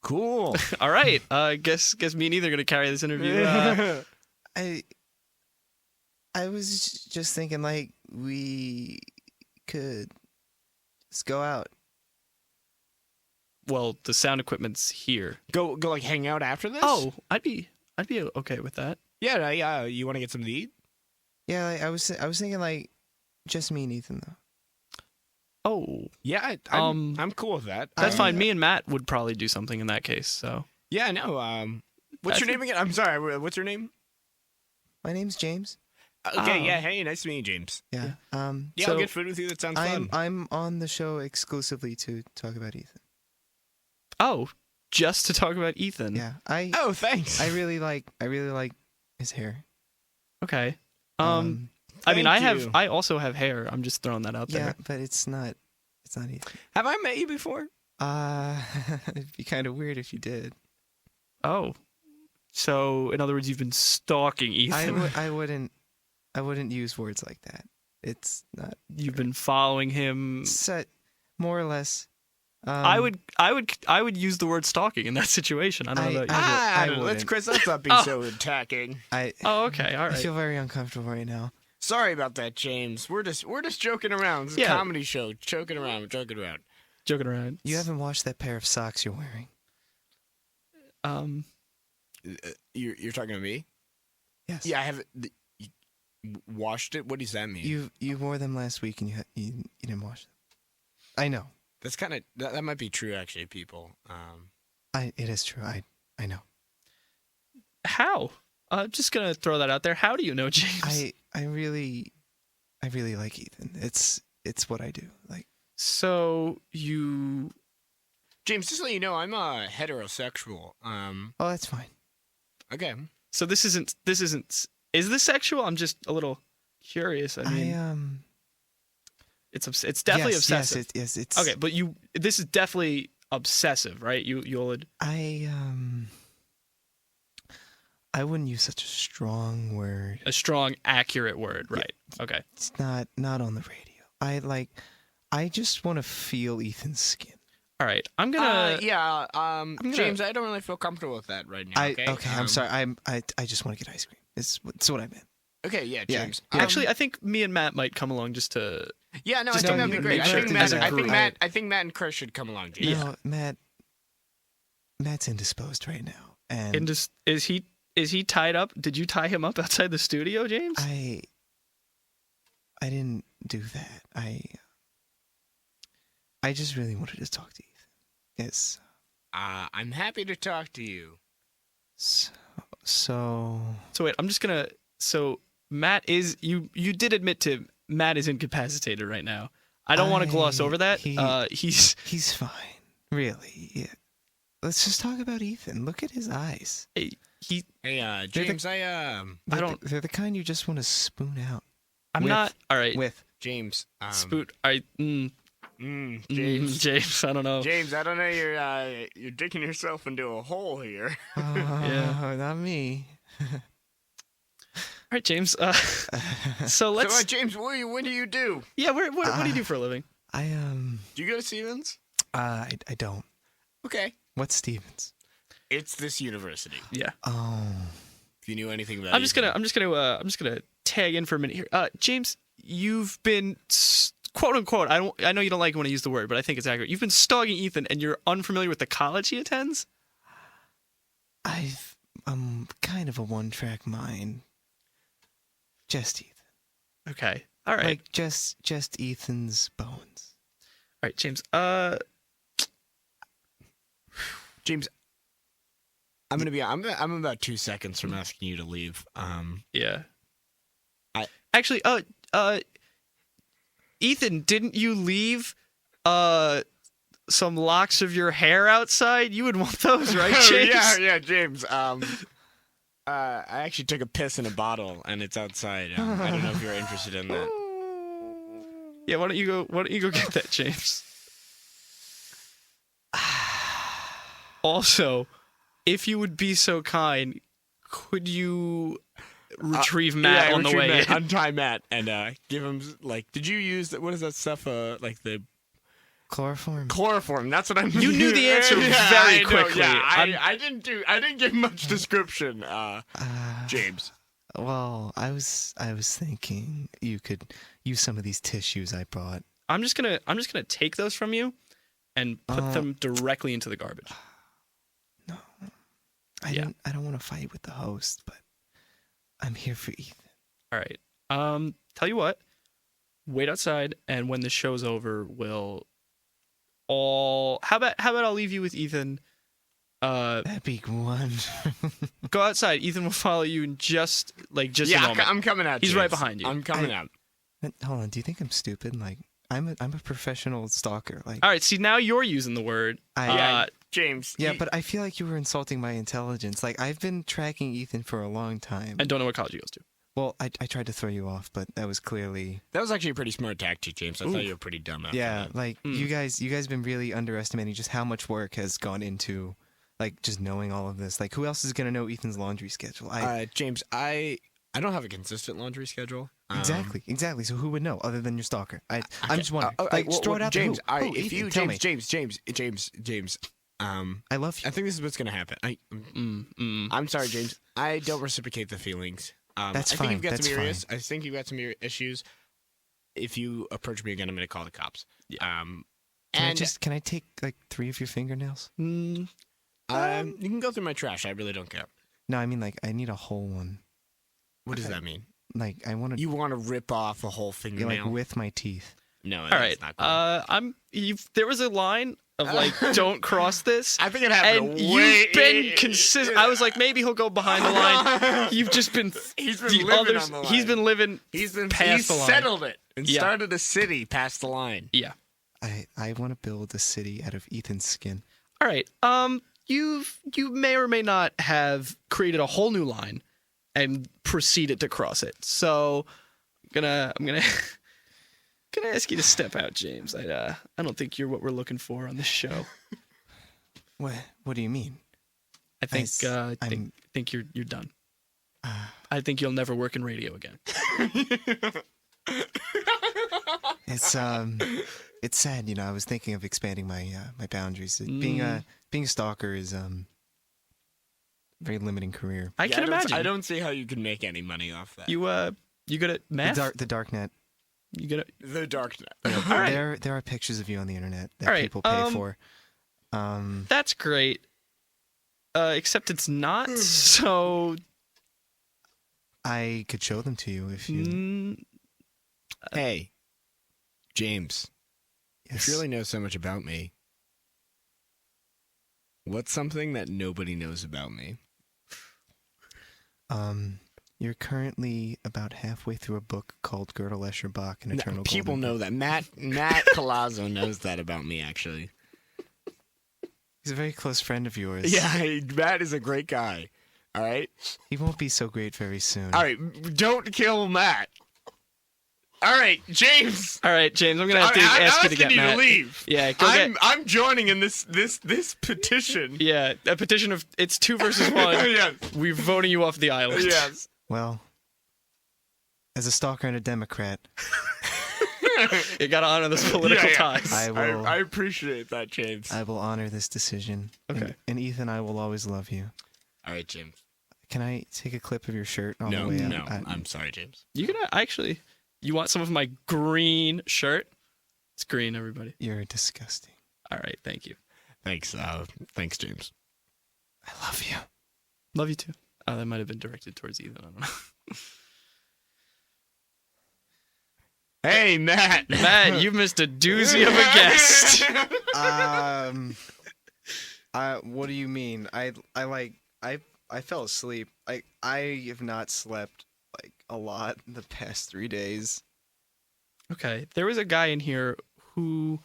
Cool. All right. Guess me neither gonna carry this interview. I was just thinking like we could just go out. Well, the sound equipment's here. go like hang out after this. Oh, I'd be okay with that. yeah, yeah. You want to get something to eat? Yeah, like, I was thinking like just me and Ethan though. Oh, Yeah, I'm cool with that. that's I- fine. Me and Matt would probably do something in that case. So Yeah, no. What's your name again? I'm sorry. What's your name? My name's James. Okay. Oh. Yeah. Hey, nice to meet you, James. Yeah. Yeah, So- I'll get food with you. That sounds fun. I'm on the show exclusively to talk about Ethan. oh, just to talk about Ethan. Yeah. Oh, thanks. I really like his hair. Okay. I mean, Thank you. I also have hair. I'm just throwing that out Yeah, there. but it's not Ethan. Have I met you before? It'd be kind of weird if you did. Oh, so in other words, you've been stalking Ethan. I wouldn't use words like that. It's not You've been following him. set more or less. I would use the word stalking in that situation. I don't know about you. I don't know. Let's wouldn't. Chris. Let's not be so attacking. Oh, okay. All I right. feel very uncomfortable right now. Sorry about that, James. We're just joking around. It's a Yeah. comedy show. Joking around. Joking around. Joking around. You haven't washed that pair of socks you're wearing. You're talking to me? Yes. Yeah, I haven't. You washed it. What does that mean? You wore them last week and you didn't wash them. I know. That's kind of that might be true actually, people. It is true. I know. How? I'm just gonna throw that out there. How do you know James? I really like Ethan. It's what I do. Like So you. James, just so you know, I'm heterosexual. oh, that's fine. Okay. So this isn't. Is this sexual? I'm just a little curious. I mean, it's definitely yes, obsessive. Yes, it's Okay, but this is definitely obsessive, right? You'll. I wouldn't use such a strong word. A strong, accurate word, right? Okay. It's not on the radio. I just want to feel Ethan's skin. All right. I'm gonna. Yeah. gonna- James, I don't really feel comfortable with that right now. Okay. I'm sorry. I just want to get ice cream. It's what I meant. Okay. Yeah, Yeah. James. Actually, I think me and Matt might come along just to. Yeah. No, I just think to that'd be great. make I sure think things Matt. are I think cool. Matt. I think Matt and Chris should come along. James. Yeah. No, Matt. Matt's indisposed right now, and Is he tied up? Did you tie him up outside the studio, James? I didn't do that. I just really wanted to talk to Ethan. Yes. I'm happy to talk to you. So wait, I'm just gonna. So Matt is you did admit to Matt is incapacitated right now. I don't want to gloss over that. He's fine, really. Yeah. Let's just talk about Ethan. Look at his eyes. Hey, James, They're the kind you just want to spoon out. I'm with, not. All right. With James. Spoot. All right. James. James, I don't know. James, I don't know. You're digging yourself into a hole here. Yeah. Not me. All right, James. So let's. So, James, what do you do? Yeah. What do you do for a living? Do you go to Stevens? I don't. Okay. What's Stevens? It's this university. Yeah. Oh. If you knew anything about I'm just gonna tag in for a minute here. James, you've been quote unquote. I know you don't like when I use the word, but I think it's accurate. You've been stalking Ethan, and you're unfamiliar with the college he attends. I'm kind of a one-track mind. Just Ethan. Okay. All right. Like just Ethan's bones. All right, James. James, I'm about 2 seconds from asking you to leave. Yeah. Actually, Ethan, didn't you leave some locks of your hair outside? You would want those, right, James? yeah, James. I actually took a piss in a bottle, and it's outside. I don't know if you're interested in that. Yeah, why don't you go get that, James? Also, if you would be so kind, could you retrieve Matt on the way Matt, in? untie Matt and give him did you use what is that stuff? Like the Chloroform. Chloroform. That's what I'm. You knew the answer very quickly. Yeah, I didn't give much description, James. Well, I was thinking you could use some of these tissues I brought. I'm just gonna take those from you and put them directly into the garbage. No, I don't want to fight with the host, but I'm here for Ethan. All right. Tell you what. Wait outside, and when the show's over, we'll all. How about I'll leave you with Ethan. That'd be one. Go outside. Ethan will follow you in just a moment. I'm coming out. He's James. right behind you. I'm coming out. Hold on. Do you think I'm stupid? Like I'm a professional stalker. Like All right. See, now you're using the word. James. Yeah, but I feel like you were insulting my intelligence. Like I've been tracking Ethan for a long time. I don't know what college he goes to. Well, I tried to throw you off, but that was clearly. That was actually a pretty smart tactic, James. I thought you were pretty dumb. After that. Like you guys been really underestimating just how much work has gone into, like, just knowing all of this. Like, who else is gonna know Ethan's laundry schedule? James, I don't have a consistent laundry schedule. Exactly. So who would know other than your stalker? I'm just wondering. Just throw it out James. there. Who? If Ethan, you, tell James, me. James. I love you. I think this is what's gonna happen. I'm sorry, James. I don't reciprocate the feelings. That's fine. I think you've got some issues. If you approach me again, I'm gonna call the cops. Yeah. Can I take like 3 of your fingernails? You can go through my trash. I really don't care. No, I mean like I need a whole one. What does that mean? Like I want to. You want to rip off a whole fingernail? Like with my teeth. No. All right. Not cool. There was a line of like, don't cross this. I think it happened. And you've been consistent. I was like, maybe he'll go behind the line. You've just been. He's been living on the line. He's been living. He's past the line. Settled it and started a city past the line. Yeah. I want to build a city out of Ethan's skin. All right. You may or may not have created a whole new line and proceeded to cross it. So I'm gonna ask you to step out, James. I don't think you're what we're looking for on this show. What do you mean? I think you're done. I think you'll never work in radio again. It's sad, you know. I was thinking of expanding my boundaries. Being a stalker is very limiting career. I can imagine. I don't see how you can make any money off that. You good at math? The dark net. You good at the dark net. All right. There are pictures of you on the internet that people pay for. That's great. except it's not. So I could show them to you if you. Hey, James. Yes. You really know so much about me. What's something that nobody knows about me? You're currently about halfway through a book called Gödel Escher Bach and Eternal People Golden know that. Matt Colazzo knows that about me, actually. He's a very close friend of yours. Yeah, Matt is a great guy. All right? He won't be so great very soon. All right, don't kill Matt. All right, James. all right, James, I'm gonna have to ask you to get you Matt. to leave. Yeah, go I'm joining in this petition. Yeah, a petition of it's 2 versus 1. Yes. We're voting you off the island. Yes. Well, as a stalker and a Democrat, You gotta honor those political Yeah. ties. I appreciate that, James. I will honor this decision. Okay. And Ethan, I will always love you. All right, James. Can I take a clip of your shirt on No, the way out? no, I'm sorry, James. You can actually. You want some of my green shirt? It's green, everybody. You're disgusting. All right, thank you. Thanks, James. I love you. Love you too. That might have been directed towards Ethan. I don't know. Hey, Matt. Matt, you missed a doozy of a guest. What do you mean? I fell asleep. I have not slept like a lot in the past 3 days. Okay, there was a guy in here who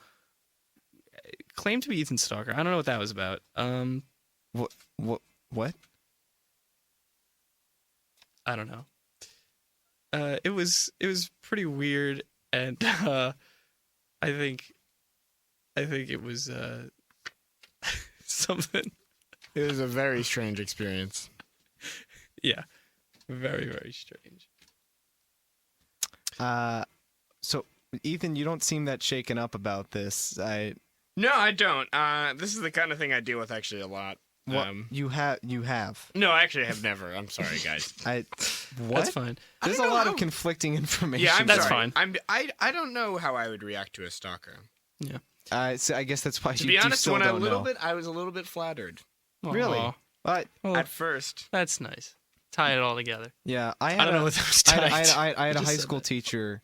claimed to be Ethan Stalker. I don't know what that was about. What? I don't know. It was pretty weird, and I think it was something. It was a very strange experience. Yeah, very, very strange. So Ethan, you don't seem that shaken up about this. No, I don't. This is the kind of thing I deal with actually a lot. What you have? No, actually, I have never. I'm sorry, guys. What? That's fine. There's a lot of conflicting information. Yeah, I'm That's sorry. fine. I don't know how I would react to a stalker. Yeah. So I guess that's why To you be you honest, still when don't know. I was a little bit flattered Really? Aw. But Well, at first. that's nice. Tie it all together. yeah, I don't know what that was tied. I had a just high said school that. teacher,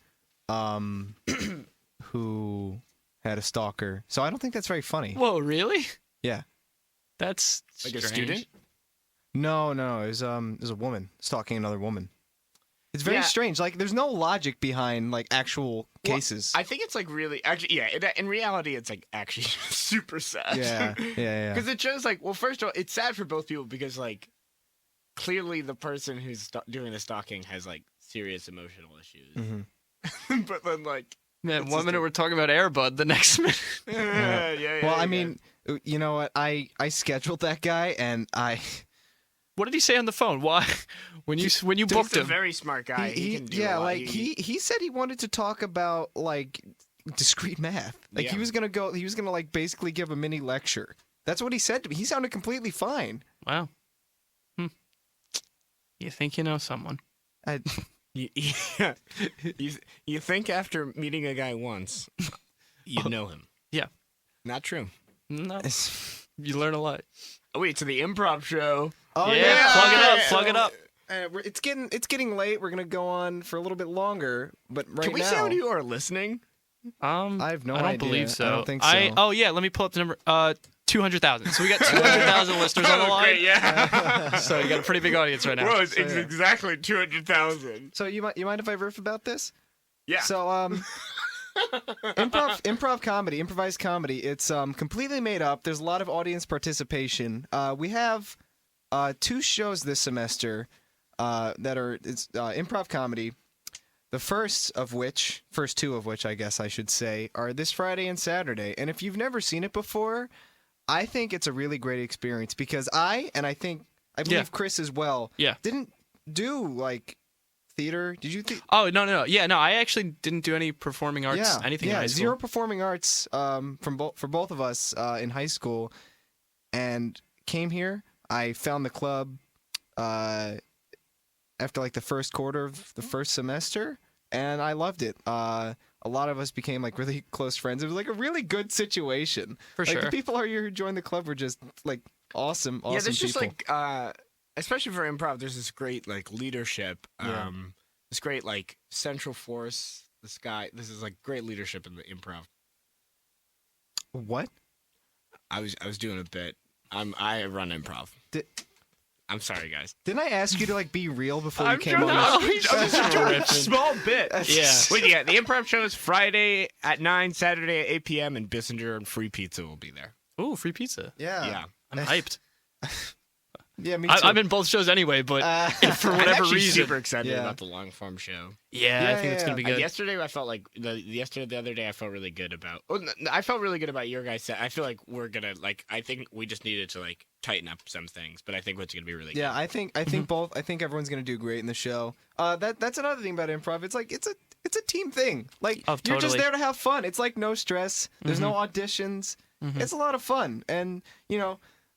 who had a stalker. So I don't think that's very funny. Whoa, really? Yeah. That's Like a strange. student? No, it was a woman stalking another woman. It's very Yeah. strange. Like, there's no logic behind like actual Well, cases. I think it's like really actually in reality it's like actually super sad. yeah. Because it shows like, well, first of all, it's sad for both people because like clearly the person who's doing the stalking has like serious emotional issues. Mhm. But then like Man, It's one just minute we're talking about Airbud, the next minute. yeah. Well, I mean, you know what? I scheduled that guy, and What did he say on the phone? Why? When you booked he's a him? very smart guy. He can do a lot. like he said he wanted to talk about like discrete math. Like Yeah. he was gonna like basically give a mini lecture. That's what he said to me. He sounded completely fine. Wow. You think you know someone? Yeah. You think after meeting a guy once, you know him. Yeah. Not true. No. You learn a lot. Oh wait, to the improv show. Oh Yeah, plug it up, plug it up. It's getting late. We're gonna go on for a little bit longer, but right Can we now say how many people are listening? I have no I don't idea. believe so. I don't think so. Oh yeah, let me pull up the number. 200,000. So we got 200,000 listeners on the line. Great, yeah. So you got a pretty big audience right now. Whoa, it's So, yeah. exactly 200,000. So you mind if I riff about this? Yeah. So improvised comedy. It's completely made up. There's a lot of audience participation. We have 2 shows this semester that are improv comedy. The first 2 of which I guess I should say are this Friday and Saturday. And if you've never seen it before, I think it's a really great experience because I believe Yeah. Chris as well. Yeah. Didn't do like theater. Did you? Oh no. Yeah, no. I actually didn't do any performing arts. Anything in high school. 0 performing arts for both of us in high school, and came here. I found the club after like the first quarter of the first semester, and I loved it. A lot of us became like really close friends. It was like a really good situation. For like, sure. The people here who joined the club were just like Awesome Yeah, there's just people. like, especially for improv, there's this great like leadership. Yeah. This great like central force. This is like great leadership in the improv. What? I was doing a bit. I run improv. I'm sorry, guys. Didn't I ask you to like be real before you came trying on? to- I'm just doing a small bit. Yeah. Wait, yeah. The improv show is Friday at 9, Saturday at 8 p.m. and Bissinger and Free Pizza will be there. Ooh, free pizza. Yeah. I'm hyped. Yeah, me too. I'm in both shows anyway, but for I'm whatever actually reason. super excited Yeah. about the long form show. Yeah, I think it's gonna be good. Yesterday, I felt like the other day, I felt really good about. I felt really good about your guys' set. I feel like we're gonna like. I think we just needed to like tighten up some things, but I think it's gonna be really. Yeah, I think both. I think everyone's gonna do great in the show. That's another thing about improv. It's like it's a team thing. Like Oh, you're just totally. there to have fun. It's like no stress. There's no auditions. It's a lot of fun, and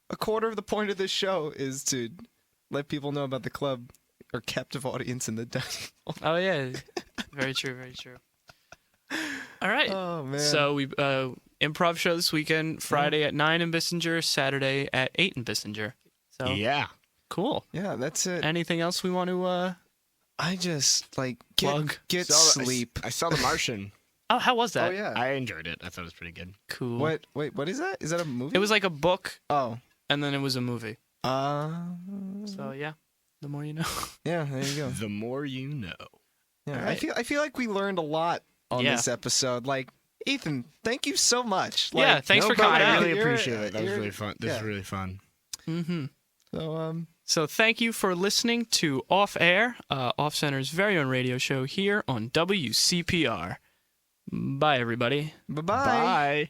a quarter of the point of this show is to let people know about the club or captive audience in the dining hall. Oh yeah, very true, very true. All right. Oh man. So we improv show this weekend, Friday at 9 in Bissinger, Saturday at 8 in Bissinger. So Yeah. cool. yeah, that's it. Anything else we want to I just like Plug. get So, sleep. I saw The Martian. Oh, how was that? Oh yeah. I enjoyed it. I thought it was pretty good. Cool. What? Wait, what is that? Is that a movie? It was like a book Oh. and then it was a movie. Mm-hmm. So yeah, the more you know. Yeah, there you go. The more you know. Yeah, All right. I feel like we learned a lot on Yeah. this episode. Like, Ethan, thank you so much. Like, Yeah, thanks for problem. coming I out. really You're- appreciate it. That was you're- really fun. This is really fun. Mm-hmm. So So thank you for listening to Off Air, Off Center's very own radio show here on WCPR. Bye, everybody. bye-bye. Bye.